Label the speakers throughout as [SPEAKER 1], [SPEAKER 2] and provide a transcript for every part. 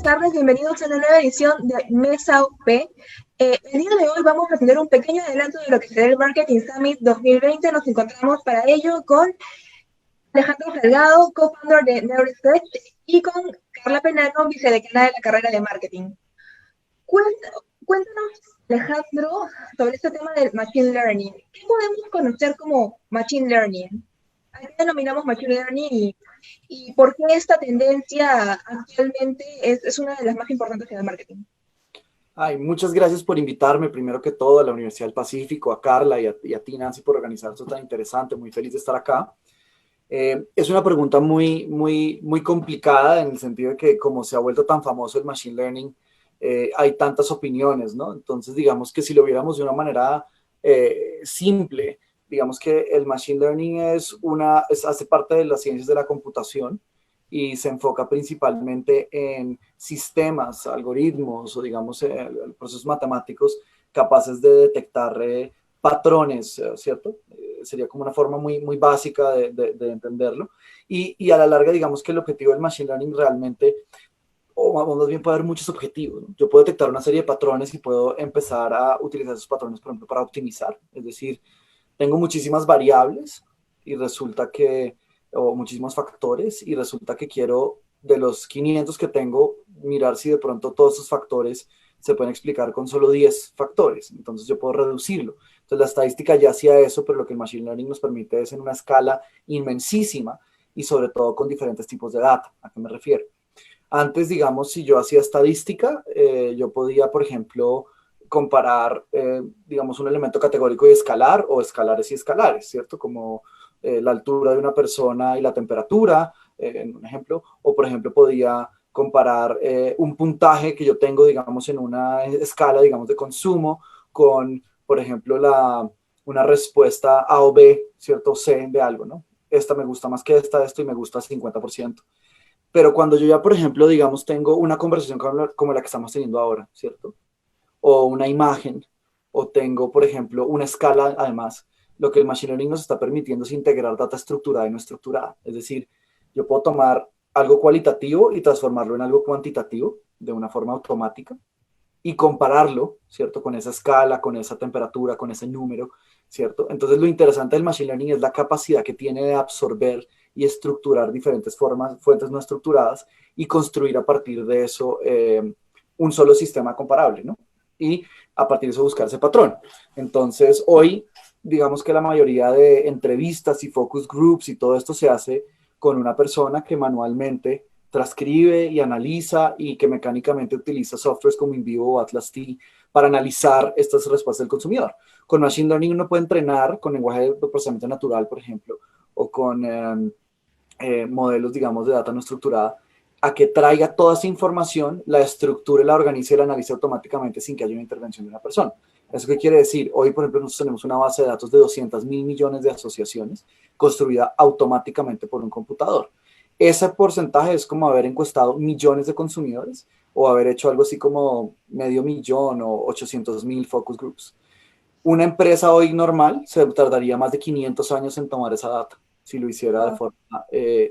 [SPEAKER 1] tardes, bienvenidos a una nueva edición de Mesa UP. El día de hoy vamos a tener un pequeño adelanto de lo que será el Marketing Summit 2020. Nos encontramos para ello con Alejandro Salgado, co-founder de Neurosec, y con Carla Penano, vicedecana de la carrera de Marketing. Cuéntanos, Alejandro, sobre este tema del Machine Learning. ¿Qué podemos conocer como Machine Learning? ¿A qué denominamos Machine Learning y por qué esta tendencia actualmente es una de las más importantes en el marketing?
[SPEAKER 2] Ay, muchas gracias por invitarme, primero que todo, a la Universidad del Pacífico, a Carla y a ti, Nancy, por organizar esto tan interesante. Muy feliz de estar acá. Es una pregunta muy complicada en el sentido de que como se ha vuelto tan famoso el Machine Learning, hay tantas opiniones, ¿no? Entonces, digamos que si lo viéramos de una manera simple, digamos que el Machine Learning hace parte de las ciencias de la computación y se enfoca principalmente en sistemas, algoritmos o digamos procesos matemáticos capaces de detectar patrones, ¿cierto? Sería como una forma muy básica de entenderlo. Y a la larga, digamos que el objetivo del Machine Learning realmente, o más bien puede haber muchos objetivos, ¿no? Yo puedo detectar una serie de patrones y puedo empezar a utilizar esos patrones, por ejemplo, para optimizar. Es decir, tengo muchísimas variables y resulta que, o muchísimos factores, y resulta que quiero, de los 500 que tengo, mirar si de pronto todos esos factores se pueden explicar con solo 10 factores. Entonces yo puedo reducirlo. Entonces la estadística ya hacía eso, pero lo que el Machine Learning nos permite es en una escala inmensísima y sobre todo con diferentes tipos de data. ¿A qué me refiero? Antes, digamos, si yo hacía estadística, yo podía, por ejemplo, comparar, digamos, un elemento categórico y escalar, o escalares y escalares, ¿cierto? Como la altura de una persona y la temperatura, en un ejemplo, o por ejemplo podía comparar un puntaje que yo tengo, digamos, en una escala, digamos, de consumo con, por ejemplo, una respuesta A o B, ¿cierto? C de algo, ¿no? Esta me gusta más que esto y me gusta 50%. Pero cuando yo ya, por ejemplo, digamos, tengo una conversación como la que estamos teniendo ahora, ¿cierto? O una imagen, o tengo, por ejemplo, una escala, además, lo que el Machine Learning nos está permitiendo es integrar data estructurada y no estructurada. Es decir, yo puedo tomar algo cualitativo y transformarlo en algo cuantitativo de una forma automática y compararlo, ¿cierto? Con esa escala, con esa temperatura, con ese número, ¿cierto? Entonces lo interesante del Machine Learning es la capacidad que tiene de absorber y estructurar diferentes fuentes no estructuradas y construir a partir de eso un solo sistema comparable, ¿no? Y a partir de eso buscar ese patrón. Entonces hoy, digamos que la mayoría de entrevistas y focus groups y todo esto se hace con una persona que manualmente transcribe y analiza y que mecánicamente utiliza softwares como InVivo o Atlas T para analizar estas respuestas del consumidor. Con Machine Learning uno puede entrenar con lenguaje de procesamiento natural, por ejemplo, o con modelos, digamos, de data no estructurada, a que traiga toda esa información, la estructure, la organice y la analice automáticamente sin que haya una intervención de una persona. ¿Eso qué quiere decir? Hoy, por ejemplo, nosotros tenemos una base de datos de 200.000 millones de asociaciones construida automáticamente por un computador. Ese porcentaje es como haber encuestado millones de consumidores o haber hecho algo así como 500.000 o 800.000 focus groups. Una empresa hoy normal se tardaría más de 500 años en tomar esa data, si lo hiciera de forma,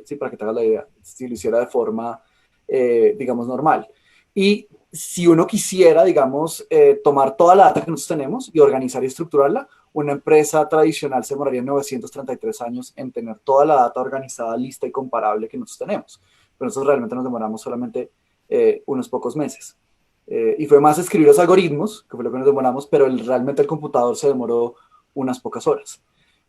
[SPEAKER 2] sí, para que te hagas la idea, si lo hiciera de forma, digamos, normal. Y si uno quisiera, digamos, tomar toda la data que nosotros tenemos y organizar y estructurarla, una empresa tradicional se demoraría 933 años en tener toda la data organizada, lista y comparable que nosotros tenemos. Pero nosotros realmente nos demoramos solamente unos pocos meses. Y fue más escribir los algoritmos, que fue lo que nos demoramos, pero realmente el computador se demoró unas pocas horas.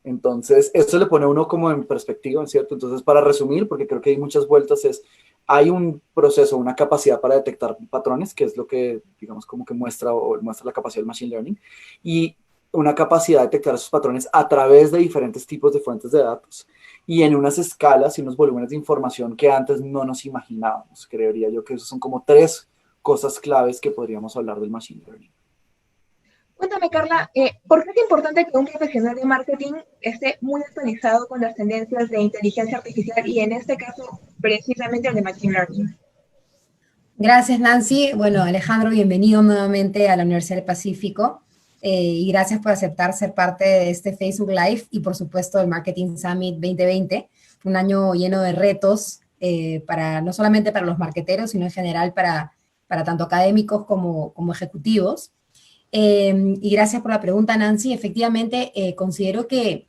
[SPEAKER 2] Entonces, esto le pone a uno como en perspectiva, ¿cierto? Entonces, para resumir, porque creo que hay muchas vueltas, hay un proceso, una capacidad para detectar patrones, que es lo que, digamos, como que muestra la capacidad del Machine Learning, y una capacidad de detectar esos patrones a través de diferentes tipos de fuentes de datos y en unas escalas y unos volúmenes de información que antes no nos imaginábamos. Creería yo que esos son como tres cosas claves que podríamos hablar del Machine Learning.
[SPEAKER 1] Cuéntame, Carla, ¿por qué es importante que un profesional de marketing esté muy actualizado con las tendencias de inteligencia artificial y en este caso precisamente el de Machine Learning?
[SPEAKER 3] Gracias, Nancy. Bueno, Alejandro, bienvenido nuevamente a la Universidad del Pacífico y gracias por aceptar ser parte de este Facebook Live y por supuesto el Marketing Summit 2020, un año lleno de retos no solamente para los marketeros, sino en general para para tanto académicos como ejecutivos. Y gracias por la pregunta, Nancy. Efectivamente, considero que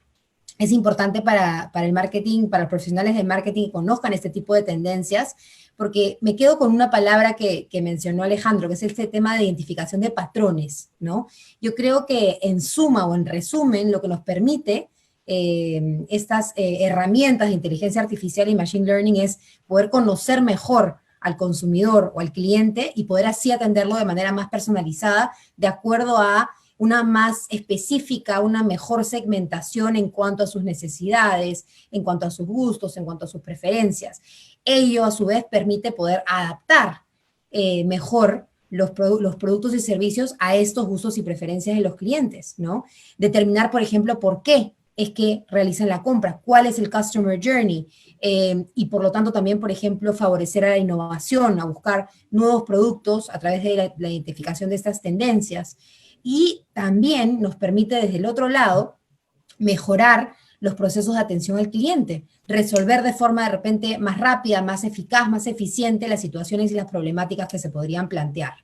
[SPEAKER 3] es importante para el marketing, para los profesionales del marketing que conozcan este tipo de tendencias, porque me quedo con una palabra que mencionó Alejandro, que es este tema de identificación de patrones, ¿no? Yo creo que en suma o en resumen, lo que nos permite estas herramientas de inteligencia artificial y machine learning es poder conocer mejor al consumidor o al cliente y poder así atenderlo de manera más personalizada, de acuerdo a una más específica, una mejor segmentación en cuanto a sus necesidades, en cuanto a sus gustos, en cuanto a sus preferencias. Ello, a su vez, permite poder adaptar mejor los productos y servicios a estos gustos y preferencias de los clientes, ¿no? Determinar, por ejemplo, por qué es que realizan la compra, cuál es el customer journey, y por lo tanto también, por ejemplo, favorecer a la innovación, a buscar nuevos productos a través de la identificación de estas tendencias. Y también nos permite desde el otro lado mejorar los procesos de atención al cliente, resolver de forma de repente más rápida, más eficaz, más eficiente las situaciones y las problemáticas que se podrían plantear.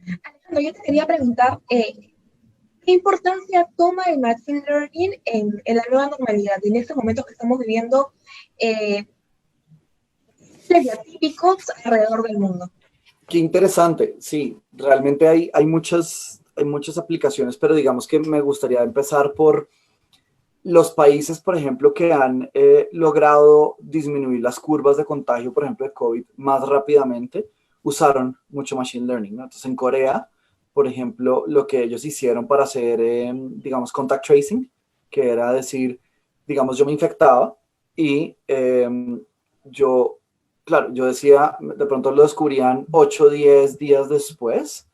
[SPEAKER 1] Alejandro, yo te quería preguntar, ¿qué importancia toma el Machine Learning en la nueva normalidad, en estos momentos que estamos viviendo estereotípicos alrededor del mundo?
[SPEAKER 2] Qué interesante, sí, realmente hay muchas aplicaciones, pero digamos que me gustaría empezar por los países, por ejemplo, que han logrado disminuir las curvas de contagio, por ejemplo, de COVID más rápidamente, usaron mucho Machine Learning, ¿no? Entonces, en Corea, por ejemplo, lo que ellos hicieron para hacer, digamos, contact tracing, que era decir, digamos, yo me infectaba y claro, yo decía, de pronto lo descubrían 8 o 10 días después,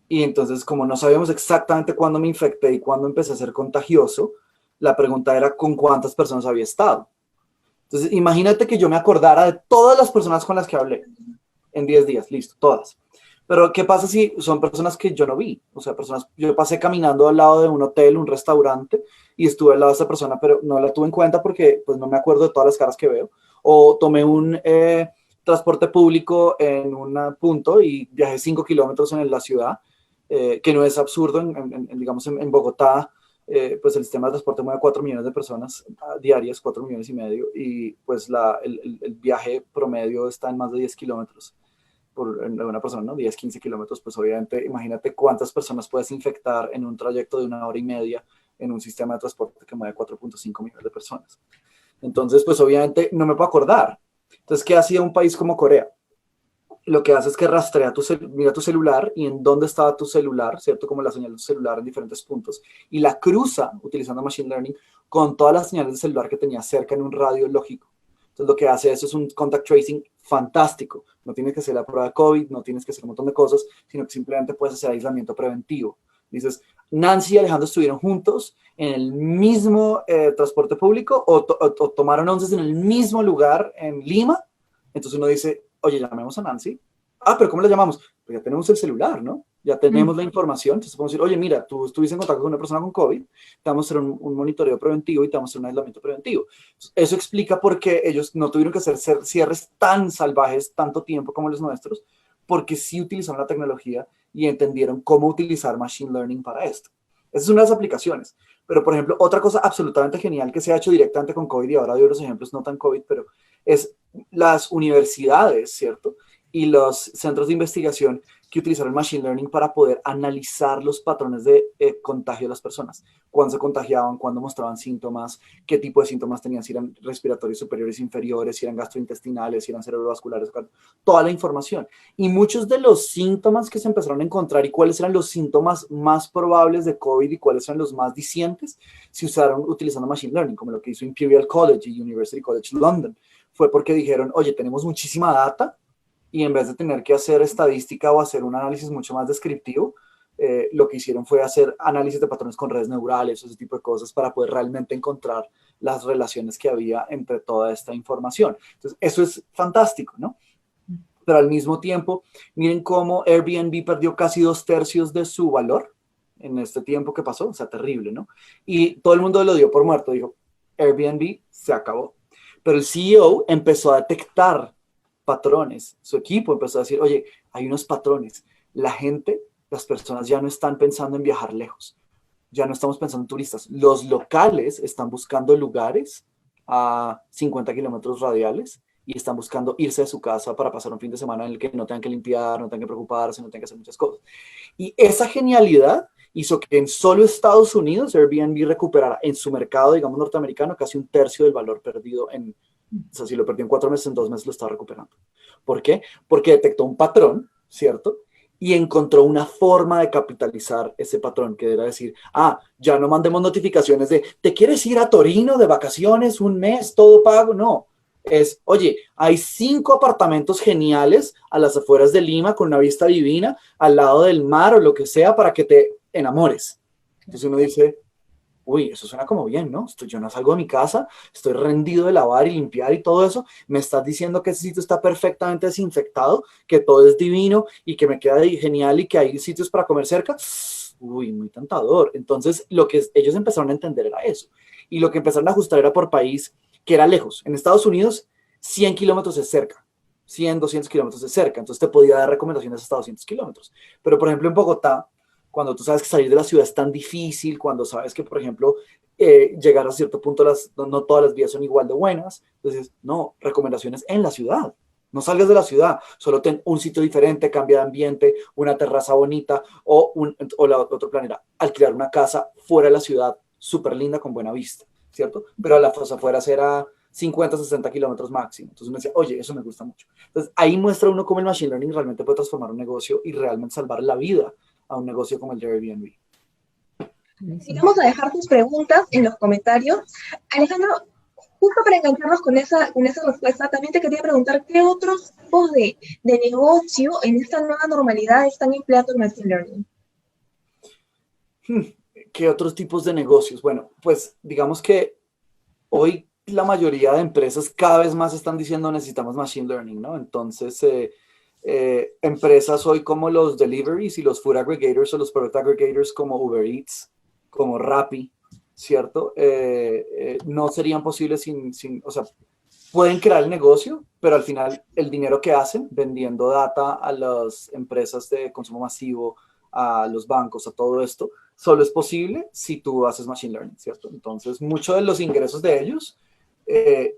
[SPEAKER 2] y entonces como no sabíamos exactamente cuándo me infecté y cuándo empecé a ser contagioso, la pregunta era con cuántas personas había estado. Entonces, imagínate que yo me acordara de todas las personas con las que hablé en 10 días, listo, todas. Pero, ¿qué pasa si son personas que yo no vi? O sea, yo pasé caminando al lado de un hotel, un restaurante, y estuve al lado de esa persona, pero no la tuve en cuenta porque pues no me acuerdo de todas las caras que veo. O tomé un transporte público en un punto y viajé 5 kilómetros en la ciudad, que no es absurdo, digamos, en Bogotá, pues el sistema de transporte mueve 4 millones de personas diarias, 4 millones y medio, y pues el viaje promedio está en más de 10 kilómetros por una persona, ¿no? 10, 15 kilómetros, pues obviamente imagínate cuántas personas puedes infectar en un trayecto de 1 hora y media en un sistema de transporte que mueve 4.5 millones de personas. Entonces, pues obviamente no me puedo acordar. Entonces, ¿qué hacía un país como Corea? Lo que hace es que rastrea mira tu celular y en dónde estaba tu celular, ¿cierto? Como la señal de tu celular en diferentes puntos, y la cruza utilizando Machine Learning con todas las señales de celular que tenía cerca en un radio lógico. Entonces, lo que hace eso es un contact tracing fantástico. No tienes que hacer la prueba de COVID, no tienes que hacer un montón de cosas, sino que simplemente puedes hacer aislamiento preventivo. Dices, Nancy y Alejandro estuvieron juntos en el mismo transporte público o tomaron onces en el mismo lugar en Lima. Entonces uno dice, oye, llamemos a Nancy. Ah, pero ¿cómo la llamamos? Pues ya tenemos el celular, ¿no? Ya tenemos la información. Entonces podemos decir, oye, mira, tú estuviste en contacto con una persona con COVID, te vamos a hacer un monitoreo preventivo y te vamos a hacer un aislamiento preventivo. Entonces, eso explica por qué ellos no tuvieron que hacer cierres tan salvajes tanto tiempo como los nuestros, porque sí utilizaron la tecnología y entendieron cómo utilizar Machine Learning para esto. Esa es una de las aplicaciones. Pero, por ejemplo, otra cosa absolutamente genial que se ha hecho directamente con COVID, y ahora doy los ejemplos no tan COVID, pero es las universidades, ¿cierto? Y los centros de investigación que utilizaron Machine Learning para poder analizar los patrones de contagio de las personas. Cuándo se contagiaban, cuándo mostraban síntomas, qué tipo de síntomas tenían, si eran respiratorios superiores, inferiores, si eran gastrointestinales, si eran cerebrovasculares, toda la información. Y muchos de los síntomas que se empezaron a encontrar y cuáles eran los síntomas más probables de COVID y cuáles eran los más discientes, se usaron utilizando Machine Learning, como lo que hizo Imperial College y University College London. Fue porque dijeron, oye, tenemos muchísima data, y en vez de tener que hacer estadística o hacer un análisis mucho más descriptivo, lo que hicieron fue hacer análisis de patrones con redes neurales, ese tipo de cosas, para poder realmente encontrar las relaciones que había entre toda esta información. Entonces, eso es fantástico, ¿no? Pero al mismo tiempo, miren cómo Airbnb perdió casi 2/3 de su valor en este tiempo que pasó, o sea, terrible, ¿no? Y todo el mundo lo dio por muerto, dijo, Airbnb se acabó. Pero el CEO empezó a detectar patrones. Su equipo empezó a decir, oye, hay unos patrones. Las personas ya no están pensando en viajar lejos. Ya no estamos pensando en turistas. Los locales están buscando lugares a 50 kilómetros radiales y están buscando irse de su casa para pasar un fin de semana en el que no tengan que limpiar, no tengan que preocuparse, no tengan que hacer muchas cosas. Y esa genialidad hizo que en solo Estados Unidos Airbnb recuperara en su mercado, digamos, norteamericano, casi un tercio del valor perdido o sea, si lo perdió en 4 meses, en 2 meses lo está recuperando. ¿Por qué? Porque detectó un patrón, ¿cierto? Y encontró una forma de capitalizar ese patrón, que era decir, ya no mandemos notificaciones de, ¿te quieres ir a Torino de vacaciones un mes, todo pago? No, es, oye, hay 5 apartamentos geniales a las afueras de Lima con una vista divina, al lado del mar o lo que sea, para que te enamores. Entonces uno dice, uy, eso suena como bien, ¿no? Yo no salgo de mi casa, estoy rendido de lavar y limpiar y todo eso. Me estás diciendo que ese sitio está perfectamente desinfectado, que todo es divino y que me queda genial y que hay sitios para comer cerca. Uy, muy tentador. Entonces, lo que ellos empezaron a entender era eso. Y lo que empezaron a ajustar era por país, que era lejos. En Estados Unidos, 100 kilómetros es cerca. 100, 200 kilómetros es cerca. Entonces, te podía dar recomendaciones hasta 200 kilómetros. Pero, por ejemplo, en Bogotá, cuando tú sabes que salir de la ciudad es tan difícil, cuando sabes que, por ejemplo, llegar a cierto punto, no todas las vías son igual de buenas, entonces, no, recomendaciones en la ciudad. No salgas de la ciudad, solo ten un sitio diferente, cambia de ambiente, una terraza bonita o la otra plan era alquilar una casa fuera de la ciudad, súper linda, con buena vista, ¿cierto? Pero a las afueras era 50, 60 kilómetros máximo. Entonces uno decía, oye, eso me gusta mucho. Entonces ahí muestra uno cómo el Machine Learning realmente puede transformar un negocio y realmente salvar la vida a un negocio como el de Airbnb.
[SPEAKER 1] Y vamos a dejar tus preguntas en los comentarios. Alejandro, justo para engancharnos con esa respuesta, también te quería preguntar qué otros tipos de negocio en esta nueva normalidad están empleando el Machine Learning.
[SPEAKER 2] ¿Qué otros tipos de negocios? Bueno, pues digamos que hoy la mayoría de empresas cada vez más están diciendo necesitamos Machine Learning, ¿no? Entonces, empresas hoy como los deliveries y los food aggregators o los product aggregators como Uber Eats, como Rappi, ¿cierto? No serían posibles o sea, pueden crear el negocio, pero al final el dinero que hacen vendiendo data a las empresas de consumo masivo, a los bancos, a todo esto, solo es posible si tú haces Machine Learning, ¿cierto? Entonces, muchos de los ingresos de ellos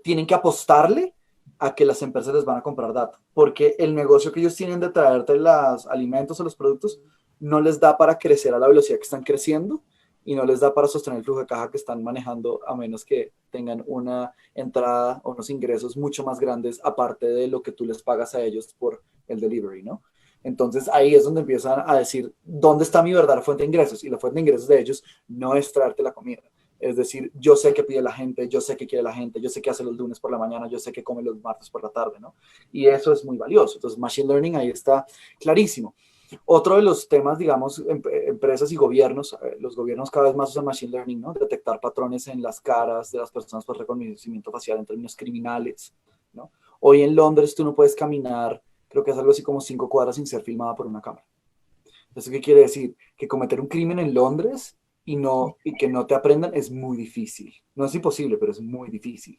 [SPEAKER 2] tienen que apostarle a que las empresas les van a comprar data, porque el negocio que ellos tienen de traerte los alimentos o los productos no les da para crecer a la velocidad que están creciendo y no les da para sostener el flujo de caja que están manejando, a menos que tengan una entrada o unos ingresos mucho más grandes aparte de lo que tú les pagas a ellos por el delivery, ¿no? Entonces ahí es donde empiezan a decir, ¿dónde está mi verdadera fuente de ingresos? Y la fuente de ingresos de ellos no es traerte la comida. Es decir, yo sé qué pide la gente, yo sé qué quiere la gente, yo sé qué hace los lunes por la mañana, yo sé qué come los martes por la tarde, ¿no? Y eso es muy valioso. Entonces, Machine Learning ahí está clarísimo. Otro de los temas, digamos, empresas y gobiernos, los gobiernos cada vez más usan Machine Learning, ¿no? Detectar patrones en las caras de las personas por reconocimiento facial en términos criminales, ¿no? Hoy en Londres tú no puedes caminar, creo que es algo así como 5 cuadras sin ser filmada por una cámara. ¿Eso qué quiere decir? Que cometer un crimen en Londres y que no te aprendan es muy difícil. No es imposible, pero es muy difícil.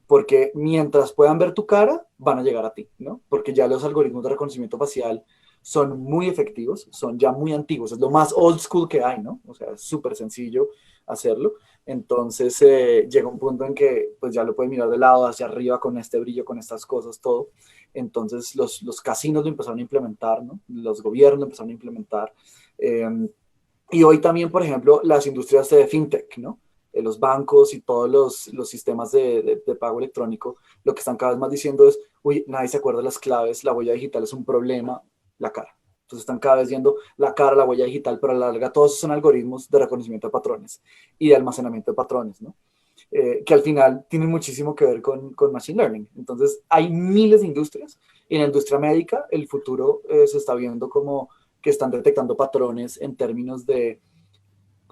[SPEAKER 2] Porque mientras puedan ver tu cara, van a llegar a ti, ¿no? Porque ya los algoritmos de reconocimiento facial son muy efectivos, son ya muy antiguos, es lo más old school que hay, ¿no? O sea, es súper sencillo hacerlo. Entonces llega un punto en que pues ya lo pueden mirar de lado, hacia arriba, con este brillo, con estas cosas, todo. Entonces los casinos lo empezaron a implementar, ¿no? Los gobiernos lo empezaron a implementar. Y hoy también, por ejemplo, las industrias de fintech, ¿no? Los bancos y todos los sistemas de pago electrónico, lo que están cada vez más diciendo es, uy, nadie se acuerda de las claves, la huella digital es un problema, la cara. Entonces están cada vez viendo la cara, la huella digital, pero a la larga todos son algoritmos de reconocimiento de patrones y de almacenamiento de patrones, ¿no? Que al final tienen muchísimo que ver con Machine Learning. Entonces hay miles de industrias y en la industria médica el futuro se está viendo como que están detectando patrones en términos de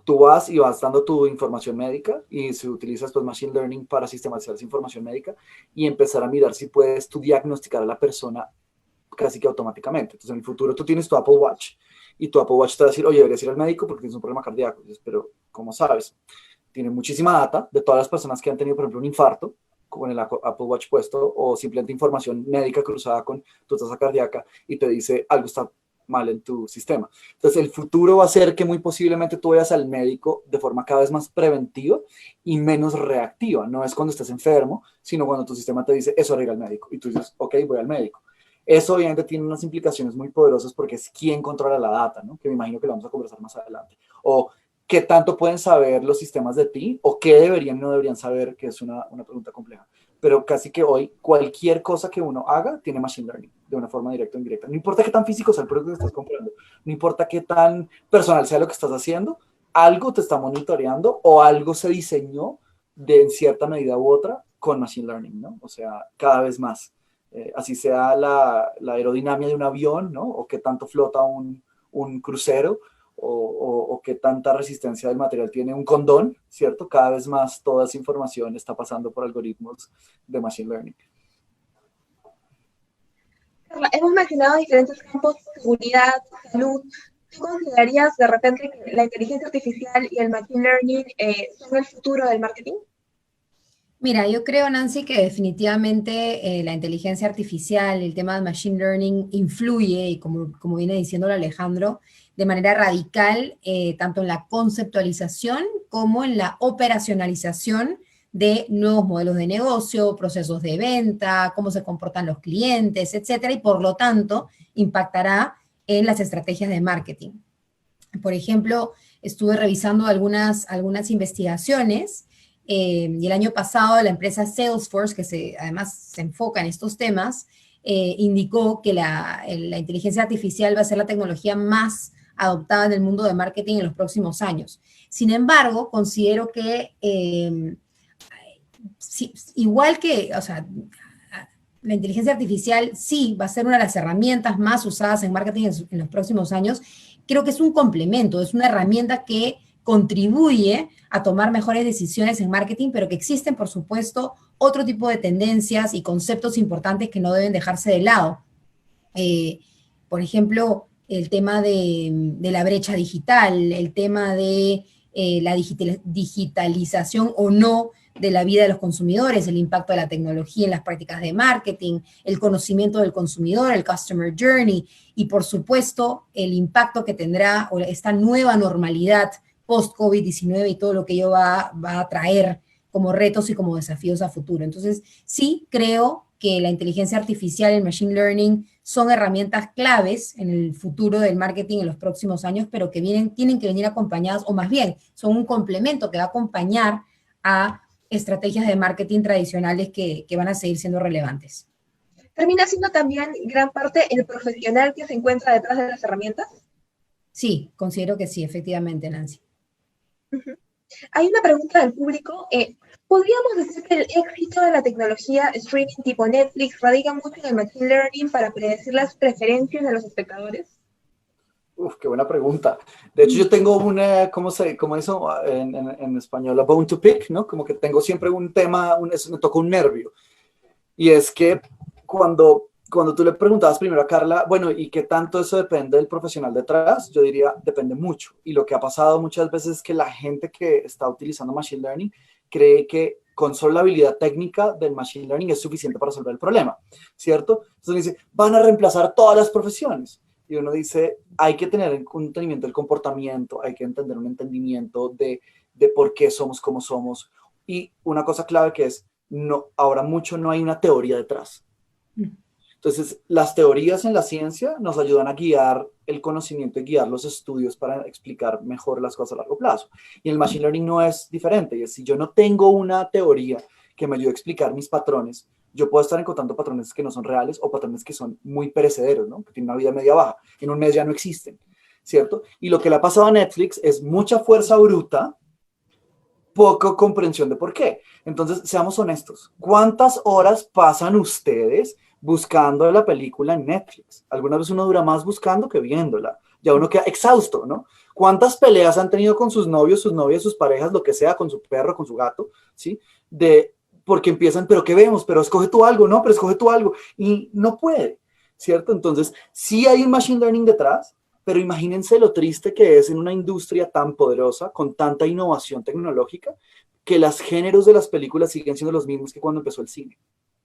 [SPEAKER 2] tú vas y vas dando tu información médica y se utiliza después Machine Learning para sistematizar esa información médica y empezar a mirar si puedes tú diagnosticar a la persona casi que automáticamente. Entonces, en el futuro tú tienes tu Apple Watch y tu Apple Watch te va a decir, oye, deberías ir al médico porque tienes un problema cardíaco. Dices, pero, ¿cómo sabes? Tiene muchísima data de todas las personas que han tenido, por ejemplo, un infarto con el Apple Watch puesto o simplemente información médica cruzada con tu tasa cardíaca y te dice algo está mal en tu sistema. Entonces, el futuro va a ser que muy posiblemente tú vayas al médico de forma cada vez más preventiva y menos reactiva. No es cuando estés enfermo, sino cuando tu sistema te dice, es hora de ir al médico. Y tú dices, ok, voy al médico. Eso obviamente tiene unas implicaciones muy poderosas porque es quién controla la data, ¿no? Que me imagino que lo vamos a conversar más adelante. O qué tanto pueden saber los sistemas de ti o qué deberían y no deberían saber, que es una pregunta compleja. Pero casi que hoy cualquier cosa que uno haga tiene machine learning de una forma directa o indirecta. No importa qué tan físico sea el producto que estás comprando, no importa qué tan personal sea lo que estás haciendo, algo te está monitoreando o algo se diseñó de en cierta medida u otra con machine learning, ¿no? O sea, cada vez más. Así sea la aerodinámica de un avión, ¿no? O qué tanto flota un crucero, o qué tanta resistencia del material tiene un condón, ¿cierto? Cada vez más toda esa información está pasando por algoritmos de machine learning.
[SPEAKER 1] Carla, hemos mencionado diferentes campos, seguridad, salud. ¿Tú considerarías de repente que la inteligencia artificial y el machine learning son el futuro del marketing?
[SPEAKER 3] Mira, yo creo, Nancy, que definitivamente la inteligencia artificial, el tema del machine learning influye, y como viene diciendo Alejandro, de manera radical, tanto en la conceptualización como en la operacionalización de nuevos modelos de negocio, procesos de venta, cómo se comportan los clientes, etcétera, y por lo tanto impactará en las estrategias de marketing. Por ejemplo, estuve revisando algunas investigaciones y el año pasado la empresa Salesforce, que además se enfoca en estos temas, indicó que la inteligencia artificial va a ser la tecnología más adoptada en el mundo de marketing en los próximos años. Sin embargo, considero que igual que, o sea, la inteligencia artificial sí va a ser una de las herramientas más usadas en marketing en los próximos años, creo que es un complemento, es una herramienta que contribuye a tomar mejores decisiones en marketing, pero que existen, por supuesto, otro tipo de tendencias y conceptos importantes que no deben dejarse de lado. Por ejemplo, el tema de la brecha digital, el tema de la digitalización o no de la vida de los consumidores, el impacto de la tecnología en las prácticas de marketing, el conocimiento del consumidor, el customer journey, y por supuesto, el impacto que tendrá esta nueva normalidad post-COVID-19 y todo lo que ello va a traer como retos y como desafíos a futuro. Entonces, sí creo que la inteligencia artificial y el machine learning son herramientas claves en el futuro del marketing en los próximos años, pero que tienen que venir acompañadas, o más bien, son un complemento que va a acompañar a estrategias de marketing tradicionales que van a seguir siendo relevantes.
[SPEAKER 1] ¿Termina siendo también gran parte el profesional que se encuentra detrás de las herramientas?
[SPEAKER 3] Sí, considero que sí, efectivamente, Nancy.
[SPEAKER 1] Hay una pregunta del público. ¿Podríamos decir que el éxito de la tecnología streaming tipo Netflix radica mucho en el machine learning para predecir las preferencias de los espectadores?
[SPEAKER 2] Uf, qué buena pregunta. De hecho, yo tengo ¿cómo eso en español? A bone to pick, ¿no? Como que tengo siempre un tema, me toca un nervio. Y es que cuando tú le preguntabas primero a Carla, bueno, ¿y qué tanto eso depende del profesional detrás? Yo diría, depende mucho. Y lo que ha pasado muchas veces es que la gente que está utilizando machine learning cree que con solo la habilidad técnica del machine learning es suficiente para resolver el problema, ¿cierto? Entonces dice, van a reemplazar todas las profesiones. Y uno dice, hay que tener un entendimiento del comportamiento, hay que entender un entendimiento de por qué somos como somos. Y una cosa clave que es, ahora mucho no hay una teoría detrás. Entonces, las teorías en la ciencia nos ayudan a guiar el conocimiento y guiar los estudios para explicar mejor las cosas a largo plazo. Y el machine learning no es diferente. Y es, si yo no tengo una teoría que me ayude a explicar mis patrones, yo puedo estar encontrando patrones que no son reales o patrones que son muy perecederos, ¿no? Que tienen una vida media baja. En un mes ya no existen, ¿cierto? Y lo que le ha pasado a Netflix es mucha fuerza bruta, poca comprensión de por qué. Entonces, seamos honestos. ¿Cuántas horas pasan ustedes buscando la película en Netflix? Algunas veces uno dura más buscando que viéndola. Ya uno queda exhausto, ¿no? ¿Cuántas peleas han tenido con sus novios, sus novias, sus parejas, lo que sea, con su perro, con su gato, ¿sí? Porque empiezan, pero ¿qué vemos? Pero escoge tú algo, ¿no? Pero escoge tú algo. Y no puede, ¿cierto? Entonces, sí hay un machine learning detrás, pero imagínense lo triste que es en una industria tan poderosa, con tanta innovación tecnológica, que los géneros de las películas siguen siendo los mismos que cuando empezó el cine.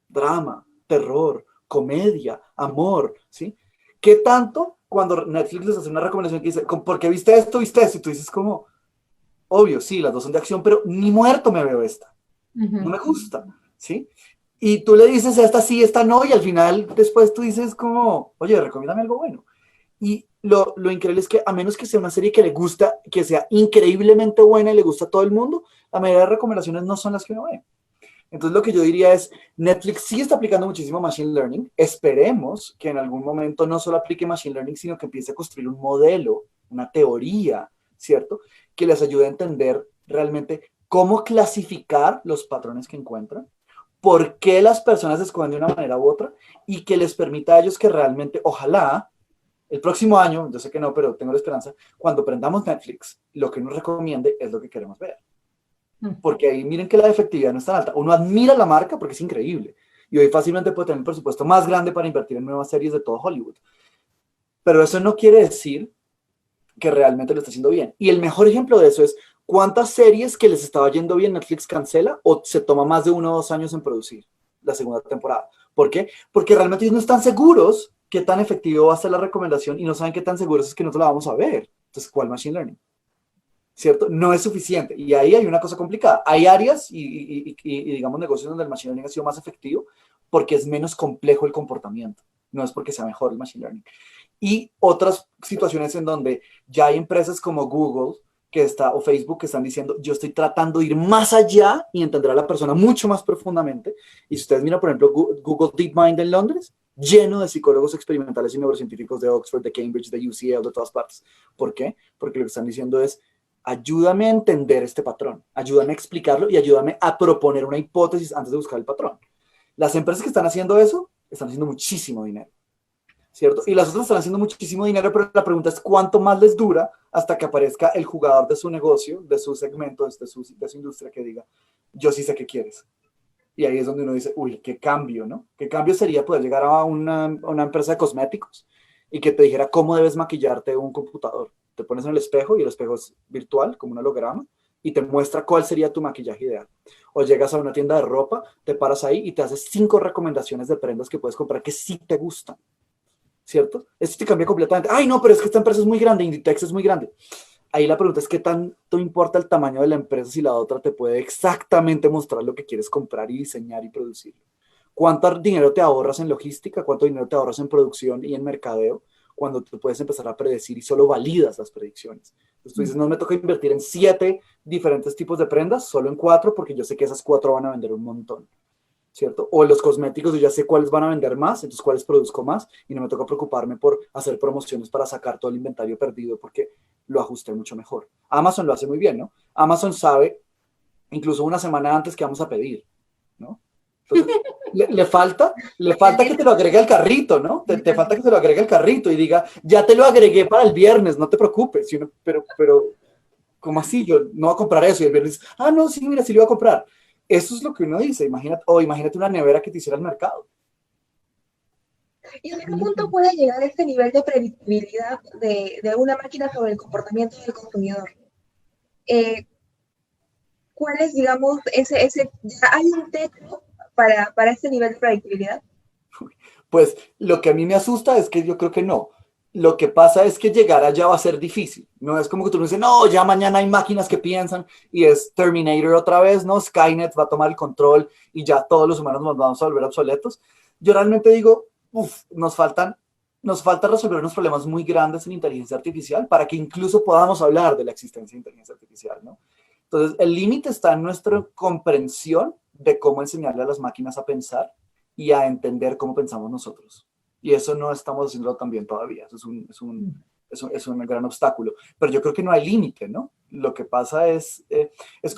[SPEAKER 2] Drama, terror, comedia, amor, ¿sí? ¿Qué tanto cuando Netflix les hace una recomendación que dice, ¿por qué viste esto, viste esto? Y tú dices como, obvio, sí, las dos son de acción, pero ni muerto me veo esta. No me gusta, ¿sí? Y tú le dices esta sí, esta no, y al final después tú dices como, oye, recomiéndame algo bueno. Y lo increíble es que a menos que sea una serie que le gusta, que sea increíblemente buena y le gusta a todo el mundo, la mayoría de recomendaciones no son las que uno ve. Entonces lo que yo diría es, Netflix sí está aplicando muchísimo Machine Learning. Esperemos que en algún momento no solo aplique Machine Learning, sino que empiece a construir un modelo, una teoría, ¿cierto? Que les ayude a entender realmente cómo clasificar los patrones que encuentran, por qué las personas se escogen de una manera u otra y que les permita a ellos que realmente, ojalá, el próximo año, yo sé que no, pero tengo la esperanza, cuando prendamos Netflix, lo que nos recomiende es lo que queremos ver. Porque ahí miren que la efectividad no es tan alta. Uno admira la marca porque es increíble. Y hoy fácilmente puede tener un presupuesto más grande para invertir en nuevas series de todo Hollywood. Pero eso no quiere decir que realmente lo está haciendo bien. Y el mejor ejemplo de eso es cuántas series que les estaba yendo bien Netflix cancela o se toma más de 1 o 2 años en producir la segunda temporada. ¿Por qué? Porque realmente ellos no están seguros qué tan efectivo va a ser la recomendación y no saben qué tan seguros es que nosotros la vamos a ver. Entonces, ¿cuál Machine Learning? ¿Cierto? No es suficiente. Y ahí hay una cosa complicada. Hay áreas y digamos, negocios donde el Machine Learning ha sido más efectivo porque es menos complejo el comportamiento. No es porque sea mejor el Machine Learning. Y otras situaciones en donde ya hay empresas como Google o Facebook que están diciendo, yo estoy tratando de ir más allá y entender a la persona mucho más profundamente. Y si ustedes miran, por ejemplo, Google DeepMind en Londres, lleno de psicólogos experimentales y neurocientíficos de Oxford, de Cambridge, de UCL, de todas partes. ¿Por qué? Porque lo que están diciendo es, ayúdame a entender este patrón, ayúdame a explicarlo y ayúdame a proponer una hipótesis antes de buscar el patrón. Las empresas que están haciendo eso están haciendo muchísimo dinero, ¿cierto? Y las otras están haciendo muchísimo dinero, pero la pregunta es cuánto más les dura hasta que aparezca el jugador de su negocio, de su segmento, de su industria que diga, yo sí sé qué quieres. Y ahí es donde uno dice, uy, qué cambio, ¿no? ¿Qué cambio sería poder llegar a una empresa de cosméticos y que te dijera cómo debes maquillarte un computador? Te pones en el espejo y el espejo es virtual, como un holograma, y te muestra cuál sería tu maquillaje ideal. O llegas a una tienda de ropa, te paras ahí y te haces 5 recomendaciones de prendas que puedes comprar que sí te gustan, ¿cierto? Esto te cambia completamente. Ay, no, pero es que esta empresa es muy grande, Inditex es muy grande. Ahí la pregunta es qué tanto importa el tamaño de la empresa si la otra te puede exactamente mostrar lo que quieres comprar y diseñar y producir. ¿Cuánto dinero te ahorras en logística? ¿Cuánto dinero te ahorras en producción y en mercadeo? Cuando tú puedes empezar a predecir y solo validas las predicciones. Entonces tú dices, no me toca invertir en 7 diferentes tipos de prendas, solo en 4 porque yo sé que esas 4 van a vender un montón, ¿cierto? O en los cosméticos yo ya sé cuáles van a vender más, entonces cuáles produzco más y no me toca preocuparme por hacer promociones para sacar todo el inventario perdido porque lo ajusté mucho mejor. Amazon lo hace muy bien, ¿no? Amazon sabe incluso una semana antes que vamos a pedir, ¿no? Entonces, le falta que te lo agregue al carrito, ¿no? Te falta que te lo agregue al carrito y diga, ya te lo agregué para el viernes, no te preocupes. Pero, ¿cómo así? Yo no voy a comprar eso. Y el viernes, no, sí, mira, sí lo voy a comprar. Eso es lo que uno dice. Imagínate una nevera que te hiciera el mercado.
[SPEAKER 1] ¿Y hasta qué punto puede llegar este nivel de predictibilidad de una máquina sobre el comportamiento del consumidor? ¿Cuál es, digamos, ya hay un techo para este nivel de predictibilidad?
[SPEAKER 2] Pues lo que a mí me asusta es que yo creo que no. Lo que pasa es que llegar allá va a ser difícil. No es como que tú me dices, no, ya mañana hay máquinas que piensan y es Terminator otra vez, ¿no? Skynet va a tomar el control y ya todos los humanos nos vamos a volver obsoletos. Yo realmente digo, nos falta resolver unos problemas muy grandes en inteligencia artificial para que incluso podamos hablar de la existencia de inteligencia artificial, ¿no? Entonces, el límite está en nuestra comprensión de cómo enseñarle a las máquinas a pensar y a entender cómo pensamos nosotros. Y eso no estamos haciéndolo tan bien todavía. Eso es un gran obstáculo. Pero yo creo que no hay límite, ¿no? Lo que pasa es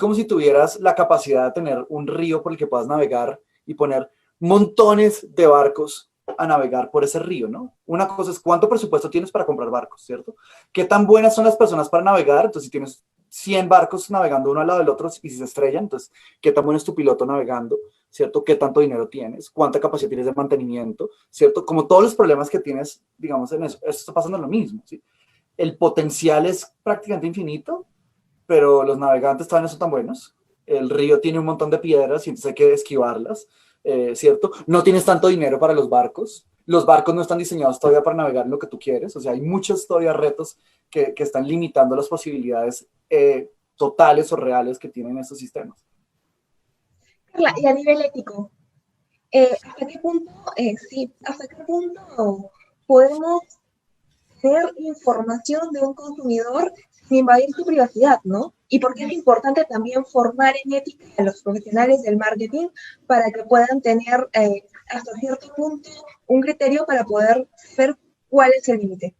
[SPEAKER 2] como si tuvieras la capacidad de tener un río por el que puedas navegar y poner montones de barcos a navegar por ese río, ¿no? Una cosa es cuánto presupuesto tienes para comprar barcos, ¿cierto? ¿Qué tan buenas son las personas para navegar? Entonces, si tienes 100 barcos navegando uno al lado del otro y si se estrellan, entonces, ¿qué tan bueno es tu piloto navegando? ¿Cierto? ¿Qué tanto dinero tienes? ¿Cuánta capacidad tienes de mantenimiento? ¿Cierto? Como todos los problemas que tienes, digamos, en eso está pasando lo mismo, ¿sí? El potencial es prácticamente infinito, pero los navegantes todavía no son tan buenos. el río tiene un montón de piedras y entonces hay que esquivarlas, ¿cierto? No tienes tanto dinero para los barcos no están diseñados todavía para navegar en lo que tú quieres, o sea, hay muchos todavía retos que están limitando las posibilidades totales o reales que tienen estos sistemas.
[SPEAKER 1] Carla, y a nivel ético, ¿hasta qué punto, sí, hasta qué punto podemos tener información de un consumidor sin invadir su privacidad, ¿no? Y porque es importante también formar en ética a los profesionales del marketing para que puedan tener hasta cierto punto un criterio para poder ver cuál es el límite.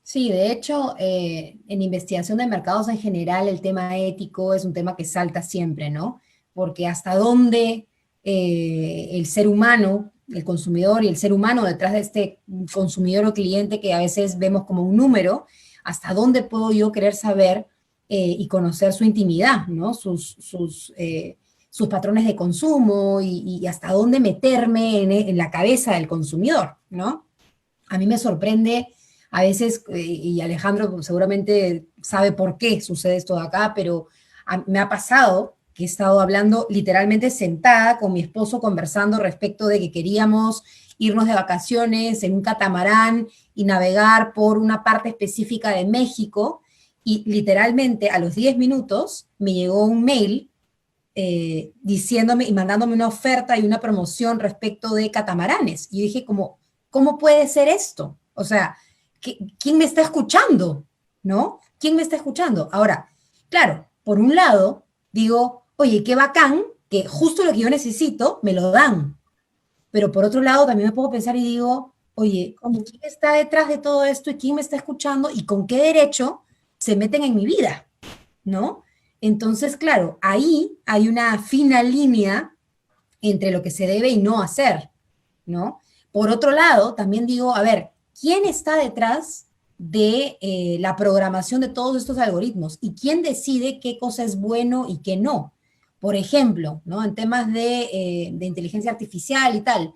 [SPEAKER 3] Sí, de hecho, en investigación de mercados en general, el tema ético es un tema que salta siempre, ¿no? Porque hasta dónde el ser humano, el consumidor y el ser humano detrás de este consumidor o cliente que a veces vemos como un número, hasta dónde puedo yo querer saber y conocer su intimidad, ¿no? Sus patrones de consumo y hasta dónde meterme en la cabeza del consumidor, ¿no? A mí me sorprende a veces, y Alejandro seguramente sabe por qué sucede esto de acá, pero me ha pasado que he estado hablando literalmente sentada con mi esposo conversando respecto de que queríamos irnos de vacaciones en un catamarán y navegar por una parte específica de México, y literalmente a los 10 minutos me llegó un mail diciéndome y mandándome una oferta y una promoción respecto de catamaranes. Y yo dije como, ¿cómo puede ser esto? O sea, ¿quién me está escuchando? ¿No? ¿Quién me está escuchando? Ahora, claro, por un lado, digo, oye, qué bacán, que justo lo que yo necesito me lo dan. Pero por otro lado, también me puedo pensar y digo, oye, ¿quién está detrás de todo esto y quién me está escuchando y con qué derecho se meten en mi vida? ¿No? Entonces, claro, ahí hay una fina línea entre lo que se debe y no hacer, ¿no? Por otro lado, también digo, a ver, ¿quién está detrás de la programación de todos estos algoritmos? ¿Y quién decide qué cosa es bueno y qué no? Por ejemplo, ¿no? En temas de inteligencia artificial y tal,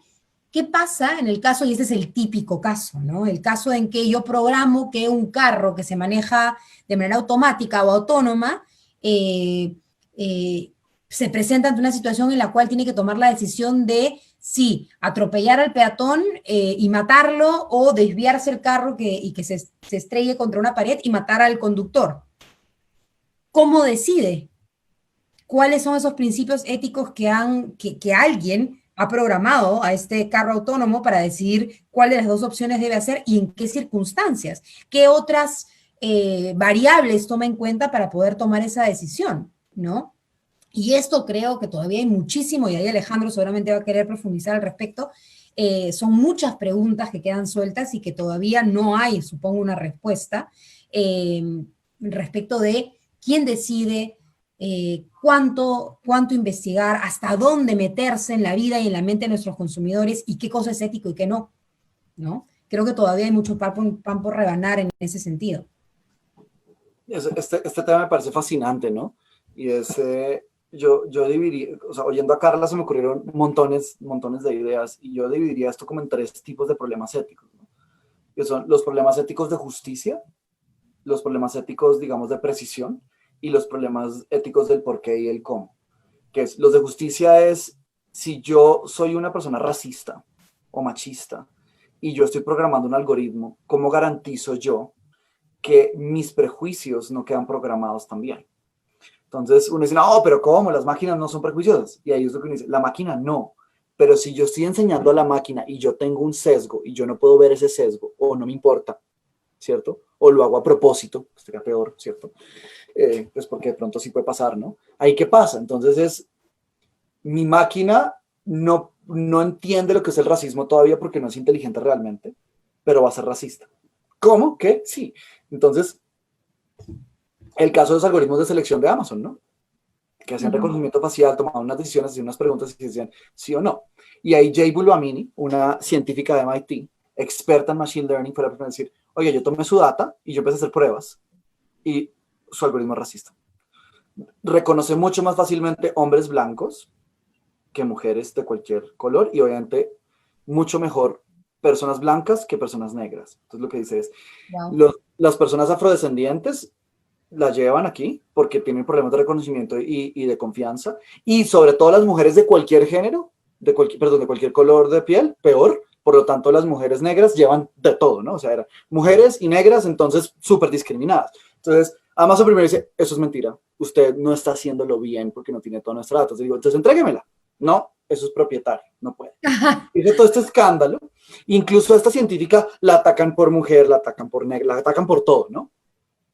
[SPEAKER 3] ¿qué pasa en el caso, y este es el típico caso, ¿no? El caso en que yo programo que un carro que se maneja de manera automática o autónoma se presenta ante una situación en la cual tiene que tomar la decisión de si atropellar al peatón y matarlo o desviarse el carro y que se estrelle contra una pared y matar al conductor. ¿Cómo decide? ¿Cuáles son esos principios éticos que alguien ha programado a este carro autónomo para decidir cuál de las dos opciones debe hacer y en qué circunstancias? ¿Qué otras variables toma en cuenta para poder tomar esa decisión? ¿No? Y esto creo que todavía hay muchísimo, y ahí Alejandro seguramente va a querer profundizar al respecto. Son muchas preguntas que quedan sueltas y que todavía no hay, supongo, una respuesta respecto de quién decide, cuánto investigar, hasta dónde meterse en la vida y en la mente de nuestros consumidores y qué cosa es ético y qué no, ¿no? Creo que todavía hay mucho pan por rebanar en ese sentido.
[SPEAKER 2] Este tema me parece fascinante, ¿no? Y yo dividiría, o sea, oyendo a Carla se me ocurrieron montones de ideas y yo dividiría esto como en 3 tipos de problemas éticos, ¿no? Que son los problemas éticos de justicia, los problemas éticos, digamos, de precisión y los problemas éticos del por qué y el cómo. Que es, los de justicia es, si yo soy una persona racista o machista y yo estoy programando un algoritmo, ¿cómo garantizo yo que mis prejuicios no quedan programados también? Entonces uno dice, no, pero ¿cómo? Las máquinas no son prejuiciosas. Y ahí es lo que uno dice, la máquina no. Pero si yo estoy enseñando a la máquina y yo tengo un sesgo y yo no puedo ver ese sesgo o no me importa, ¿cierto? O lo hago a propósito, que sería peor, ¿cierto? Pues porque de pronto sí puede pasar, ¿no? Ahí ¿qué pasa? Entonces mi máquina no entiende lo que es el racismo todavía porque no es inteligente realmente, pero va a ser racista. ¿Cómo? ¿Qué? Sí. Entonces, el caso de los algoritmos de selección de Amazon, ¿no? Que hacían reconocimiento facial, tomaban unas decisiones, hacían unas preguntas y decían sí o no. Y ahí Jay Bulbamini, una científica de MIT, experta en Machine Learning, fue la primera en decir, oye, yo tomé su data y yo empecé a hacer pruebas y su algoritmo es racista. Reconoce mucho más fácilmente hombres blancos que mujeres de cualquier color y obviamente mucho mejor personas blancas que personas negras. Entonces lo que dice es, las personas afrodescendientes la llevan aquí porque tienen problemas de reconocimiento y de confianza, y sobre todo las mujeres de cualquier género, perdón, de cualquier color de piel, peor. Por lo tanto, las mujeres negras llevan de todo, ¿no? O sea, eran mujeres y negras, entonces súper discriminadas. Entonces, Amazon primero dice, eso es mentira, usted no está haciéndolo bien porque no tiene toda nuestra data. Entonces digo, entonces entréguemela. No, eso es propietario, no puede. Hizo todo este escándalo. Incluso a esta científica la atacan por mujer, la atacan por negra, la atacan por todo, ¿no?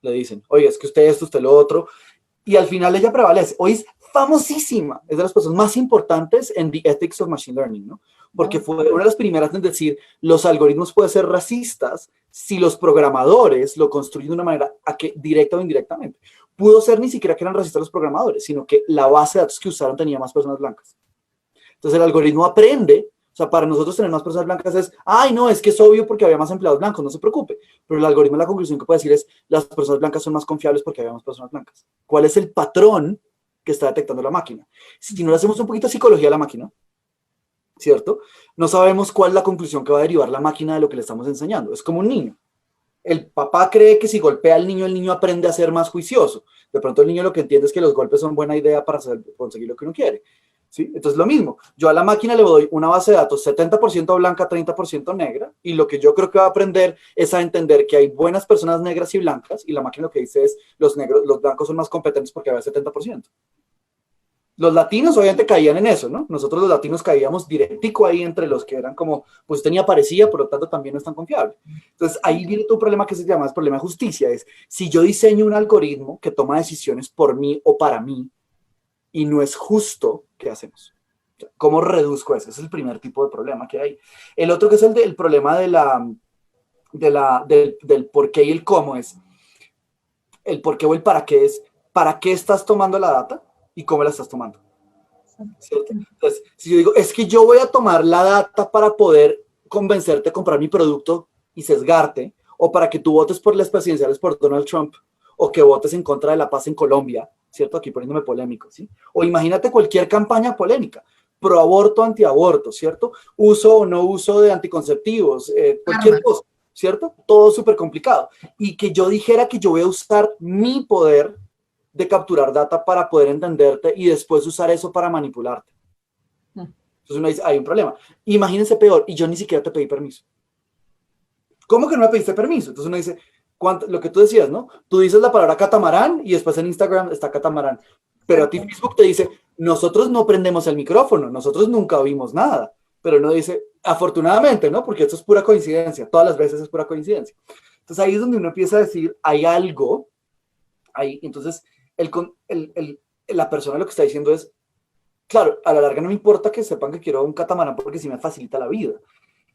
[SPEAKER 2] Le dicen, oye, es que usted esto, usted lo otro. Y al final ella prevalece. Hoy es famosísima, es de las personas más importantes en The Ethics of Machine Learning, ¿no? Porque fue una de las primeras en decir, los algoritmos pueden ser racistas si los programadores lo construyen de una manera directa o indirectamente. Pudo ser ni siquiera que eran racistas los programadores, sino que la base de datos que usaron tenía más personas blancas. Entonces el algoritmo aprende. O sea, para nosotros tener más personas blancas es, ay, no, es que es obvio porque había más empleados blancos, no se preocupe. Pero el algoritmo, la conclusión que puede decir es, las personas blancas son más confiables porque había más personas blancas. ¿Cuál es el patrón que está detectando la máquina? Si no le hacemos un poquito de psicología a la máquina, ¿cierto? No sabemos cuál es la conclusión que va a derivar la máquina de lo que le estamos enseñando. Es como un niño. El papá cree que si golpea al niño, el niño aprende a ser más juicioso. De pronto el niño lo que entiende es que los golpes son buena idea para conseguir lo que uno quiere. ¿Sí? Entonces lo mismo, yo a la máquina le doy una base de datos 70% blanca, 30% negra, y lo que yo creo que va a aprender es a entender que hay buenas personas negras y blancas, y la máquina lo que dice es, los blancos son más competentes porque había 70%. Los latinos obviamente caían en eso, ¿no? Nosotros los latinos caíamos directico ahí entre los que eran como, pues tenía parecía, por lo tanto también no es tan confiable. Entonces ahí viene todo un problema que se llama el problema de justicia, es si yo diseño un algoritmo que toma decisiones por mí o para mí, y no es justo, ¿qué hacemos? ¿Cómo reduzco eso? Ese es el primer tipo de problema que hay. El otro que es el problema del por qué y el cómo es, el por qué o el para qué es, ¿para qué estás tomando la data y cómo la estás tomando? ¿Cierto? Entonces, si yo digo, es que yo voy a tomar la data para poder convencerte a comprar mi producto y sesgarte, o para que tú votes por las presidenciales por Donald Trump, o que votes en contra de la paz en Colombia, ¿cierto? Aquí poniéndome polémico, ¿sí? O imagínate cualquier campaña polémica, pro aborto, antiaborto, ¿cierto? Uso o no uso de anticonceptivos, cualquier cosa, ¿cierto? Todo súper complicado. Y que yo dijera que yo voy a usar mi poder de capturar data para poder entenderte y después usar eso para manipularte. Entonces uno dice, hay un problema. Imagínense peor, y yo ni siquiera te pedí permiso. ¿Cómo que no me pediste permiso? Entonces uno dice, lo que tú decías, ¿no? Tú dices la palabra catamarán y después en Instagram está catamarán. Pero a ti Facebook te dice, nosotros no prendemos el micrófono, nosotros nunca oímos nada. Pero no dice, afortunadamente, ¿no? Porque esto es pura coincidencia, todas las veces es pura coincidencia. Entonces ahí es donde uno empieza a decir, hay algo ahí. Entonces la persona lo que está diciendo es, claro, a la larga no me importa que sepan que quiero un catamarán porque sí me facilita la vida.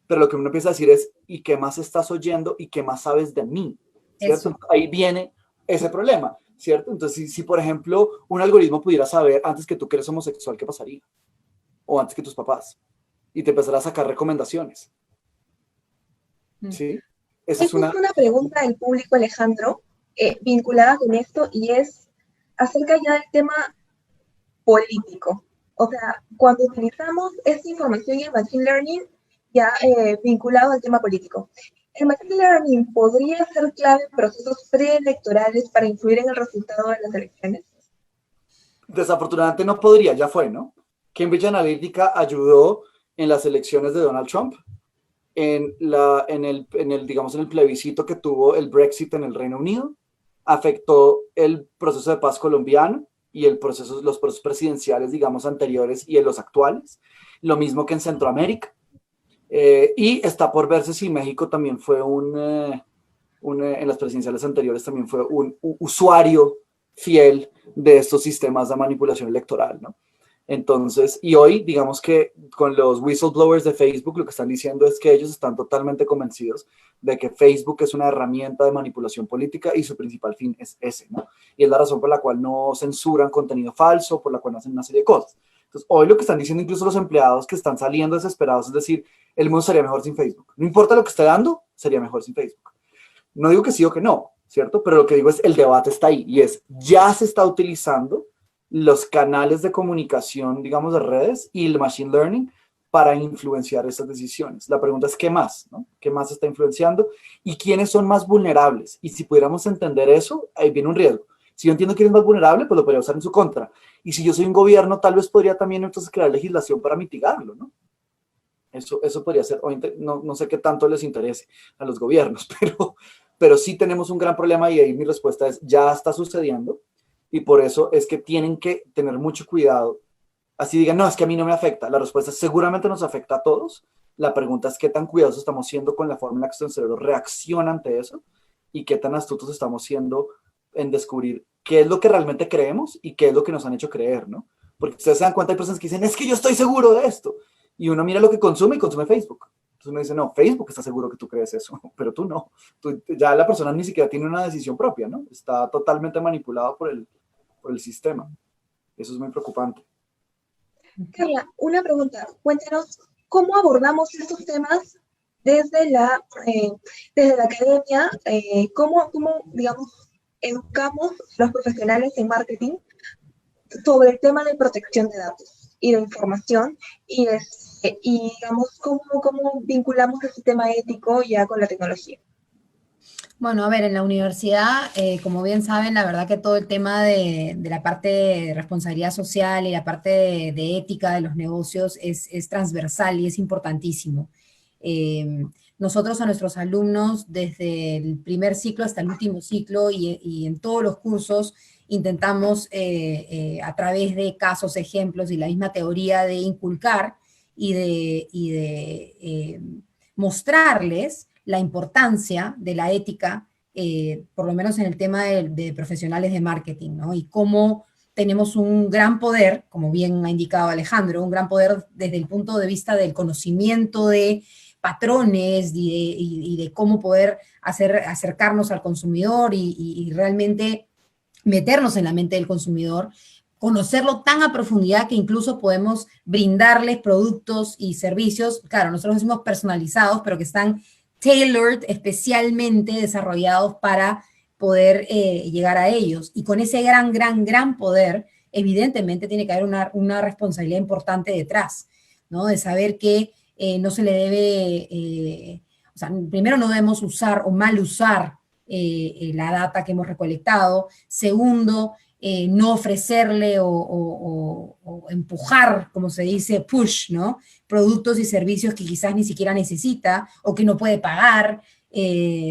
[SPEAKER 2] Pero lo que uno empieza a decir es, ¿y qué más estás oyendo y qué más sabes de mí? ¿Cierto? Ahí viene ese problema, ¿cierto? Entonces, si por ejemplo un algoritmo pudiera saber antes que tú que eres homosexual, ¿qué pasaría? O antes que tus papás. Y te empezará a sacar recomendaciones. ¿Sí?
[SPEAKER 1] Esa es una pregunta del público, Alejandro, vinculada con esto, y es acerca ya del tema político. O sea, cuando utilizamos esta información y el Machine Learning ya vinculado al tema político. ¿El Machine Learning podría ser clave en procesos preelectorales para influir en el resultado de las elecciones?
[SPEAKER 2] Desafortunadamente no podría, ya fue, ¿no? Cambridge Analytica ayudó en las elecciones de Donald Trump, en el plebiscito que tuvo el Brexit en el Reino Unido, afectó el proceso de paz colombiano y los procesos presidenciales, digamos, anteriores y en los actuales. Lo mismo que en Centroamérica. Y está por verse si México también fue en las presidenciales anteriores también fue un usuario fiel de estos sistemas de manipulación electoral, ¿no? Entonces, y hoy, digamos que con los whistleblowers de Facebook, lo que están diciendo es que ellos están totalmente convencidos de que Facebook es una herramienta de manipulación política y su principal fin es ese, ¿no? Y es la razón por la cual no censuran contenido falso, por la cual no hacen una serie de cosas. Entonces, hoy lo que están diciendo incluso los empleados que están saliendo desesperados es decir, el mundo sería mejor sin Facebook. No importa lo que esté dando, sería mejor sin Facebook. No digo que sí o que no, ¿cierto? Pero lo que digo es, el debate está ahí y es, ya se está utilizando los canales de comunicación, digamos, de redes y el machine learning para influenciar esas decisiones. La pregunta es, ¿qué más? ¿No? ¿Qué más está influenciando? ¿Y quiénes son más vulnerables? Y si pudiéramos entender eso, ahí viene un riesgo. Si yo entiendo quién es más vulnerable, pues lo podría usar en su contra. Y si yo soy un gobierno, tal vez podría también entonces crear legislación para mitigarlo, ¿no? Eso podría ser, no sé qué tanto les interese a los gobiernos, pero sí tenemos un gran problema y ahí mi respuesta es, ya está sucediendo y por eso es que tienen que tener mucho cuidado. Así digan, no, es que a mí no me afecta. La respuesta es, seguramente nos afecta a todos. La pregunta es qué tan cuidadosos estamos siendo con la forma en la que nuestro cerebro reacciona ante eso y qué tan astutos estamos siendo en descubrir qué es lo que realmente creemos y qué es lo que nos han hecho creer, ¿no? Porque ustedes se dan cuenta, hay personas que dicen, es que yo estoy seguro de esto. Y uno mira lo que consume y consume Facebook. Entonces uno dice, no, Facebook está seguro que tú crees eso, pero tú no. Ya la persona ni siquiera tiene una decisión propia, ¿no? Está totalmente manipulado por el sistema. Eso es muy preocupante.
[SPEAKER 1] Carla, una pregunta. Cuéntanos, ¿cómo abordamos estos temas desde la academia? ¿Cómo, digamos, educamos a los profesionales en marketing sobre el tema de protección de datos y de información? Y digamos, ¿cómo vinculamos ese tema ético ya con la tecnología?
[SPEAKER 3] Bueno, a ver, en la universidad, como bien saben, la verdad que todo el tema de la parte de responsabilidad social y la parte de ética de los negocios es transversal y es importantísimo. Nosotros a nuestros alumnos, desde el primer ciclo hasta el último ciclo y en todos los cursos, intentamos a través de casos, ejemplos y la misma teoría de inculcar y de mostrarles la importancia de la ética, por lo menos en el tema de profesionales de marketing, ¿no? Y cómo tenemos un gran poder, como bien ha indicado Alejandro, un gran poder desde el punto de vista del conocimiento de patrones y de cómo poder acercarnos al consumidor y realmente meternos en la mente del consumidor, conocerlo tan a profundidad que incluso podemos brindarles productos y servicios, claro, nosotros decimos personalizados, pero que están tailored, especialmente desarrollados para poder llegar a ellos. Y con ese gran poder, evidentemente tiene que haber una responsabilidad importante detrás, ¿no? De saber que no se le debe, o sea, primero no debemos usar o mal usar la data que hemos recolectado. Segundo, no ofrecerle o empujar, como se dice, push, ¿no? Productos y servicios que quizás ni siquiera necesita o que no puede pagar,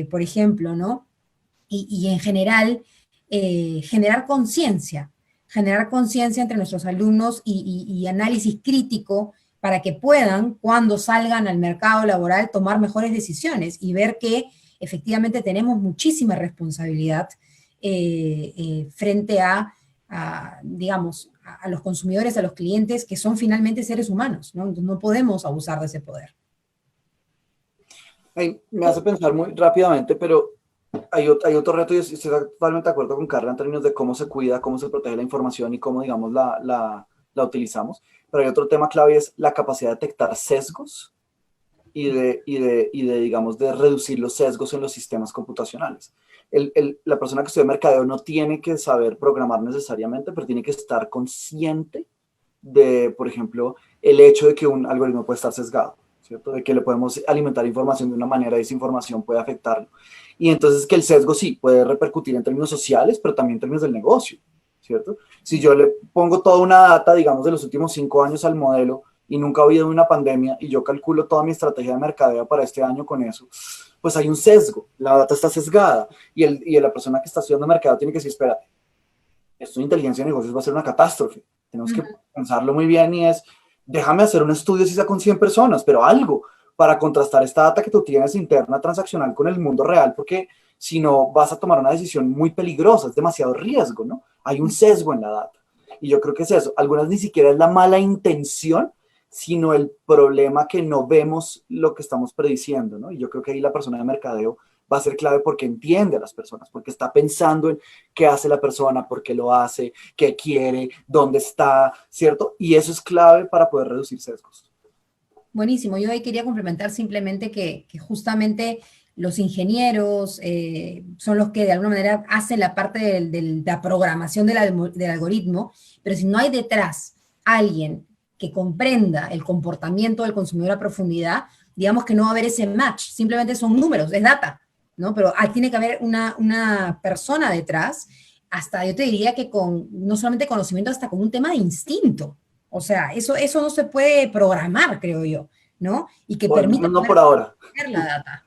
[SPEAKER 3] por ejemplo, ¿no? Y en general, generar conciencia entre nuestros alumnos y análisis crítico para que puedan, cuando salgan al mercado laboral, tomar mejores decisiones y ver que efectivamente tenemos muchísima responsabilidad frente digamos, a los consumidores, a los clientes, que son finalmente seres humanos, ¿no? Entonces no podemos abusar de ese poder.
[SPEAKER 2] Me hace pensar muy rápidamente, pero hay otro reto y estoy totalmente de acuerdo con Carla en términos de cómo se cuida, cómo se protege la información y cómo, digamos, la utilizamos. Pero hay otro tema clave y es la capacidad de detectar sesgos y digamos, de reducir los sesgos en los sistemas computacionales. La persona que estudia mercadeo no tiene que saber programar necesariamente, pero tiene que estar consciente de, por ejemplo, el hecho de que un algoritmo puede estar sesgado, ¿cierto? De que le podemos alimentar información de una manera y esa información puede afectarlo. Y entonces que el sesgo sí puede repercutir en términos sociales, pero también en términos del negocio, ¿cierto? Si yo le pongo toda una data, digamos, de los últimos 5 años al modelo y nunca ha habido una pandemia y yo calculo toda mi estrategia de mercadeo para este año con eso, pues hay un sesgo, la data está sesgada y la persona que está estudiando mercado tiene que decir, espera, esto de inteligencia de negocios va a ser una catástrofe, tenemos que pensarlo muy bien y es, déjame hacer un estudio si sea con 100 personas, pero algo para contrastar esta data que tú tienes interna transaccional con el mundo real, porque si no vas a tomar una decisión muy peligrosa, es demasiado riesgo, ¿no? Hay un sesgo en la data. Y yo creo que es eso, algunas ni siquiera es la mala intención, sino el problema que no vemos lo que estamos prediciendo, ¿no? Y yo creo que ahí la persona de mercadeo va a ser clave porque entiende a las personas, porque está pensando en qué hace la persona, por qué lo hace, qué quiere, dónde está, ¿cierto? Y eso es clave para poder reducir sesgos.
[SPEAKER 3] Buenísimo, yo ahí quería complementar simplemente que justamente los ingenieros son los que de alguna manera hacen la parte de la programación del algoritmo, pero si no hay detrás alguien que comprenda el comportamiento del consumidor a profundidad, digamos que no va a haber ese match, simplemente son números, es data, ¿no? Pero tiene que haber una persona detrás hasta yo te diría que con, no solamente conocimiento, hasta con un tema de instinto. O sea, eso no se puede programar, creo yo, ¿no? Y que
[SPEAKER 2] Bueno,
[SPEAKER 3] permita
[SPEAKER 2] no
[SPEAKER 3] poder
[SPEAKER 2] por ahora.
[SPEAKER 3] ver la data.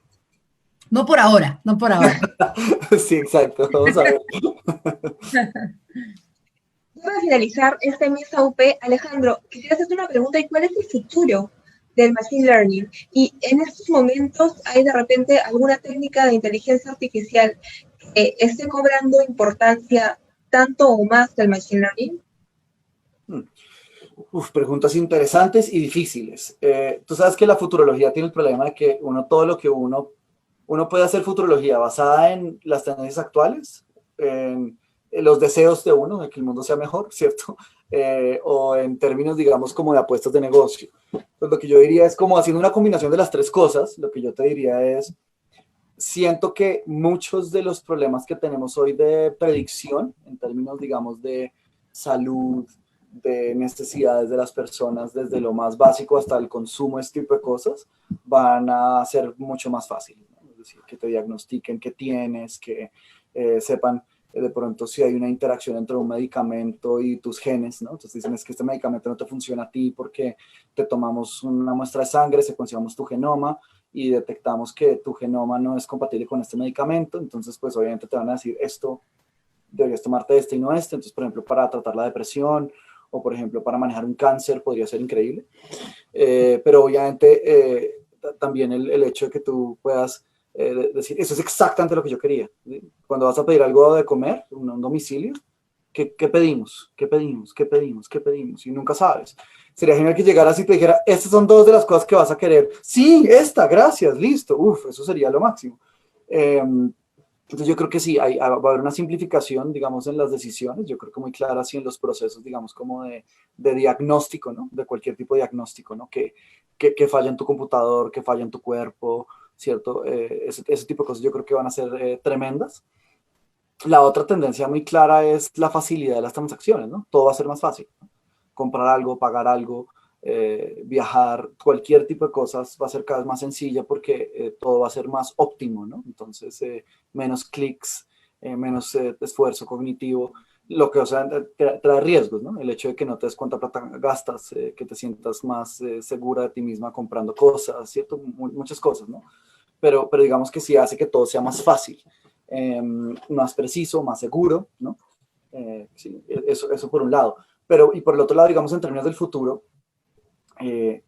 [SPEAKER 3] No por ahora, no por ahora.
[SPEAKER 2] Sí, exacto. Vamos a ver.
[SPEAKER 1] Para finalizar este Mesa UP, Alejandro, quisiera hacerte una pregunta, ¿y cuál es el futuro del Machine Learning? Y en estos momentos, ¿hay de repente alguna técnica de inteligencia artificial que esté cobrando importancia tanto o más del Machine Learning?
[SPEAKER 2] Preguntas interesantes y difíciles. Tú sabes que la futurología tiene el problema de que todo lo que uno puede hacer futurología basada en las tendencias actuales, en los deseos de uno, de que el mundo sea mejor, ¿cierto? O en términos, digamos, como de apuestas de negocio. Pues lo que yo diría es como haciendo una combinación de las tres cosas, lo que yo te diría es, siento que muchos de los problemas que tenemos hoy de predicción, en términos, digamos, de salud, de necesidades de las personas, desde lo más básico hasta el consumo, este tipo de cosas, van a ser mucho más fáciles, ¿no? Es decir, que te diagnostiquen qué tienes, que sepan de pronto si hay una interacción entre un medicamento y tus genes, ¿no? Entonces dicen, es que este medicamento no te funciona a ti porque te tomamos una muestra de sangre, secuenciamos tu genoma y detectamos que tu genoma no es compatible con este medicamento, entonces pues obviamente te van a decir esto, deberías tomarte este y no este. Entonces, por ejemplo, para tratar la depresión o por ejemplo para manejar un cáncer podría ser increíble, pero obviamente también el hecho de que tú puedas decir, eso es exactamente lo que yo quería, ¿sí? Cuando vas a pedir algo de comer, un domicilio, ¿qué pedimos? ¿Qué pedimos? ¿Qué pedimos? ¿Qué pedimos? Y nunca sabes. Sería genial que llegaras y te dijera, estas son dos de las cosas que vas a querer. Sí, esta, gracias, listo. Uf, eso sería lo máximo. Entonces yo creo que sí, va a haber una simplificación, digamos, en las decisiones, yo creo que muy clara, así en los procesos, digamos, como de diagnóstico, ¿no? De cualquier tipo de diagnóstico, ¿no? Que falla en tu computador, que falla en tu cuerpo, ¿cierto? Ese tipo de cosas yo creo que van a ser tremendas. La otra tendencia muy clara es la facilidad de las transacciones, ¿no? Todo va a ser más fácil, ¿no? Comprar algo, pagar algo, viajar, cualquier tipo de cosas va a ser cada vez más sencilla porque todo va a ser más óptimo, ¿no? Entonces, menos clics, menos esfuerzo cognitivo, lo que, o sea, trae riesgos, ¿no? El hecho de que no te des cuánta plata gastas, que te sientas más segura de ti misma comprando cosas, ¿cierto? Muchas cosas, ¿no? Pero digamos que sí hace que todo sea más fácil, más preciso, más seguro, ¿no? Sí, eso por un lado. Pero, y por el otro lado, digamos, en términos del futuro,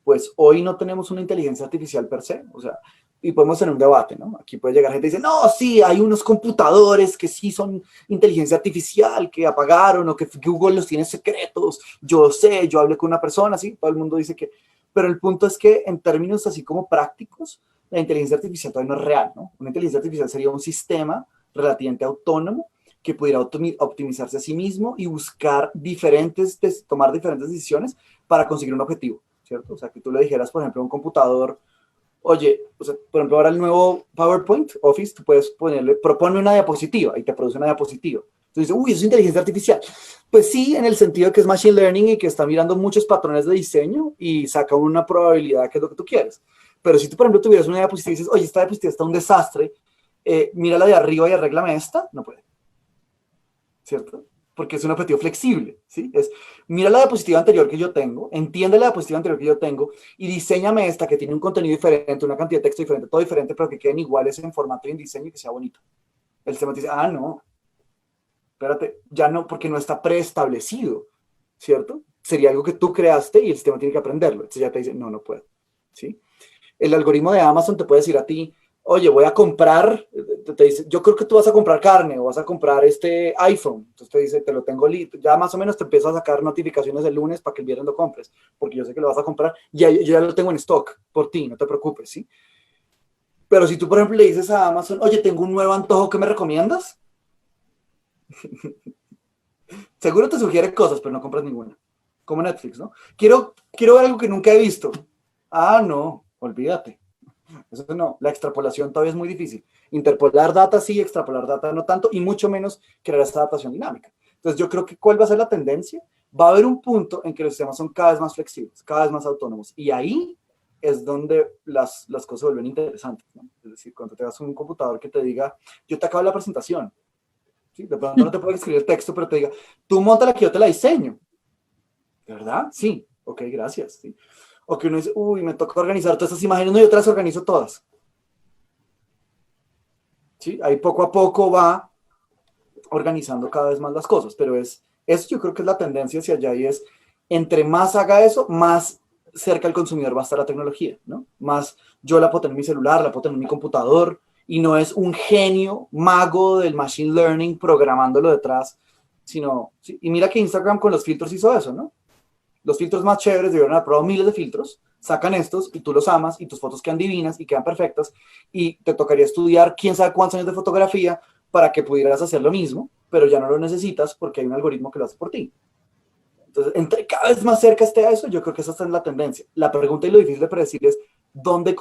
[SPEAKER 2] pues hoy no tenemos una inteligencia artificial per se, o sea, y podemos tener un debate, ¿no? Aquí puede llegar gente y dice, no, sí, hay unos computadores que sí son inteligencia artificial, que apagaron o que Google los tiene secretos, yo sé, yo hablé con una persona, sí, todo el mundo dice que, pero el punto es que en términos así como prácticos, la inteligencia artificial todavía no es real, ¿no? Una inteligencia artificial sería un sistema relativamente autónomo que pudiera optimizarse a sí mismo y buscar tomar diferentes decisiones para conseguir un objetivo, ¿cierto? O sea, que tú le dijeras, por ejemplo, a un computador, oye, o sea, por ejemplo, ahora el nuevo PowerPoint, Office, tú puedes propone una diapositiva y te produce una diapositiva. Entonces, uy, eso es inteligencia artificial. Pues sí, en el sentido que es machine learning y que está mirando muchos patrones de diseño y saca una probabilidad que es lo que tú quieres. Pero si tú, por ejemplo, tuvieras una diapositiva y dices, oye, esta diapositiva está un desastre, mírala de arriba y arréglame esta, no puede, ¿cierto? Porque es un objetivo flexible, ¿sí? Mira la diapositiva anterior que yo tengo, entiende la diapositiva anterior que yo tengo y diseñame esta que tiene un contenido diferente, una cantidad de texto diferente, todo diferente, pero que queden iguales en formato y en diseño y que sea bonito. El sistema te dice, no, espérate, ya no, porque no está preestablecido, ¿cierto? Sería algo que tú creaste y el sistema tiene que aprenderlo. Entonces ya te dice, no puedo, ¿sí? El algoritmo de Amazon te puede decir a ti, oye, voy a comprar, te dice, yo creo que tú vas a comprar carne o vas a comprar este iPhone. Entonces te dice, te lo tengo listo. Ya más o menos te empieza a sacar notificaciones el lunes para que el viernes lo compres, porque yo sé que lo vas a comprar. Yo ya lo tengo en stock por ti, no te preocupes, ¿sí? Pero si tú, por ejemplo, le dices a Amazon, oye, tengo un nuevo antojo, ¿qué me recomiendas? Seguro te sugiere cosas, pero no compras ninguna. Como Netflix, ¿no? Quiero ver algo que nunca he visto. No, olvídate. Eso no, la extrapolación todavía es muy difícil. Interpolar data sí, extrapolar data no tanto, y mucho menos crear esta adaptación dinámica. Entonces yo creo que ¿cuál va a ser la tendencia? Va a haber un punto en que los sistemas son cada vez más flexibles, cada vez más autónomos, y ahí es donde las cosas se vuelven interesantes, ¿no? Es decir, cuando te das un computador que te diga, yo te acabo la presentación, ¿sí? De pronto no te puede escribir el texto, pero te diga, tú móntala que yo te la diseño. ¿De verdad? Sí. Ok, gracias. ¿Sí? O que uno dice, uy, me toca organizar todas estas imágenes, no, yo te las organizo todas. ¿Sí? Ahí poco a poco va organizando cada vez más las cosas, pero eso yo creo que es la tendencia hacia allá y es, entre más haga eso, más cerca al consumidor va a estar la tecnología, ¿no? Más yo la puedo tener en mi celular, la puedo tener en mi computador y no es un genio mago del machine learning programándolo detrás, sino, ¿sí? Y mira que Instagram con los filtros hizo eso, ¿no? Los filtros más chéveres, debieron haber probado miles de filtros, sacan estos y tú los amas y tus fotos quedan divinas y quedan perfectas y te tocaría estudiar quién sabe cuántos años de fotografía para que pudieras hacer lo mismo, pero ya no lo necesitas porque hay un algoritmo que lo hace por ti. Entonces, entre cada vez más cerca esté a eso, yo creo que esa está en la tendencia. La pregunta y lo difícil de predecir es dónde es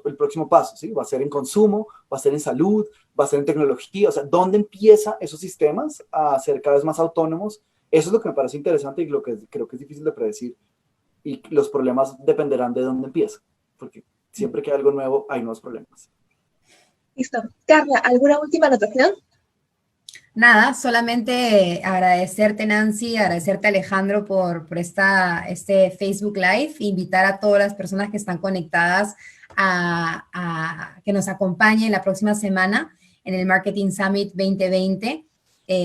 [SPEAKER 2] el próximo paso, ¿sí? ¿Va a ser en consumo? ¿Va a ser en salud? ¿Va a ser en tecnología? O sea, ¿dónde empiezan esos sistemas a ser cada vez más autónomos? Eso es lo que me parece interesante y lo que creo que es difícil de predecir. Y los problemas dependerán de dónde empieza, porque siempre que hay algo nuevo, hay nuevos problemas.
[SPEAKER 1] Listo. Carla, ¿alguna última anotación?
[SPEAKER 3] Nada, solamente agradecerte, Nancy, agradecerte, Alejandro, por este Facebook Live, invitar a todas las personas que están conectadas a que nos acompañen la próxima semana en el Marketing Summit 2020,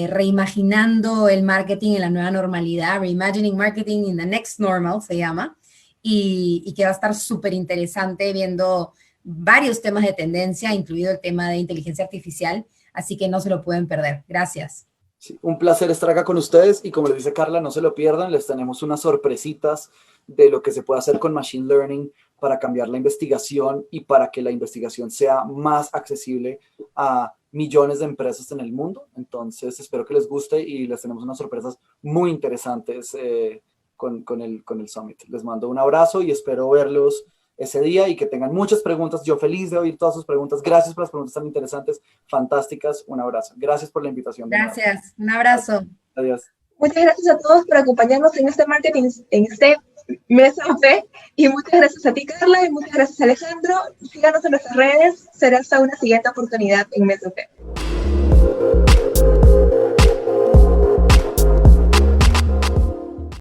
[SPEAKER 3] reimaginando el marketing en la nueva normalidad, Reimagining Marketing in the Next Normal se llama, y que va a estar súper interesante viendo varios temas de tendencia, incluido el tema de inteligencia artificial. Así que no se lo pueden perder. Gracias.
[SPEAKER 2] Sí, un placer estar acá con ustedes y como les dice Carla, no se lo pierdan, les tenemos unas sorpresitas de lo que se puede hacer con Machine Learning para cambiar la investigación y para que la investigación sea más accesible a millones de empresas en el mundo. Entonces, espero que les guste y les tenemos unas sorpresas muy interesantes con el Summit. Les mando un abrazo y espero verlos ese día y que tengan muchas preguntas. Yo feliz de oír todas sus preguntas. Gracias por las preguntas tan interesantes, fantásticas. Un abrazo. Gracias por la invitación.
[SPEAKER 3] Gracias. Un abrazo.
[SPEAKER 2] Adiós.
[SPEAKER 1] Muchas gracias a todos por acompañarnos en este marketing, en este Mesa UP. Y muchas gracias a ti, Carla, y muchas gracias, Alejandro. Síganos en nuestras redes. Será hasta una siguiente oportunidad en Mesa UP.